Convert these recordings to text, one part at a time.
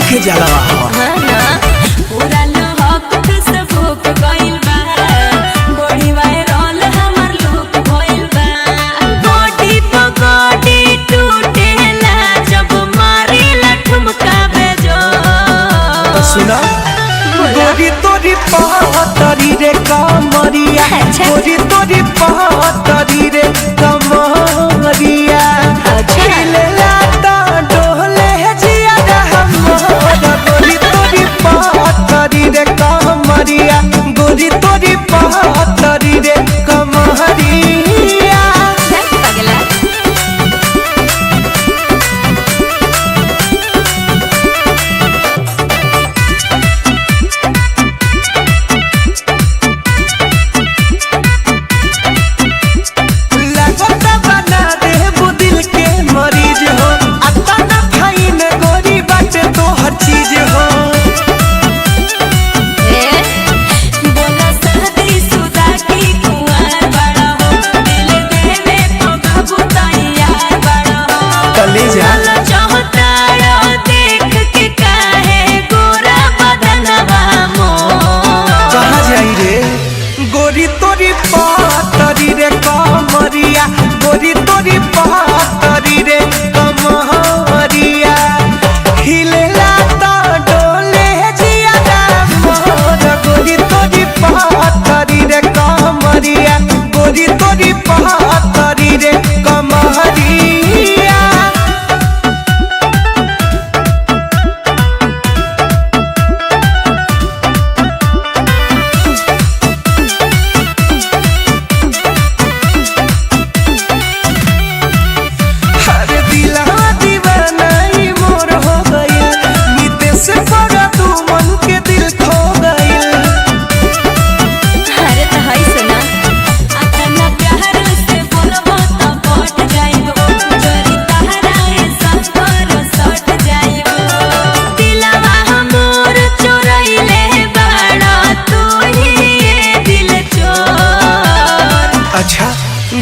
के जलवा पूरा लोग फेसबुक गइल बा बॉडी वायरल हमर लुक भइल बा बॉडी पगड़ी टूटेला जब मारेला ठुमका बेजो तो सुना गोरी तोरी पहतरी रे कमरिया गोरी तोरी पहतरी रे कमरिया खेलेला ता डोले जिया हमर गोरी तोरी पहतरी रे कमरिया गोरी तोरी पहतरी रे कमरिया पगला गोरी तोरी पहतरी रे कमरिया गोरी तोरी पहतरी रे कमरिया हिलेला ता डोले जिया मोर गोरी तोरी पहतरी रे कमरिया गोरी तोरी पहतरी रे कमरिया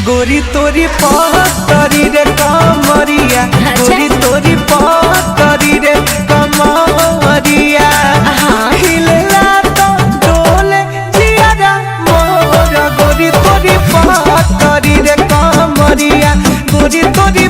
गोरी तोरी पहतरी रे कमरिया गोरी तोरी पहतरी रे कमरिया हिलेला तो डोले जिया मोर गोरी तोरी पहतरी रे कमरिया गोरी तोरी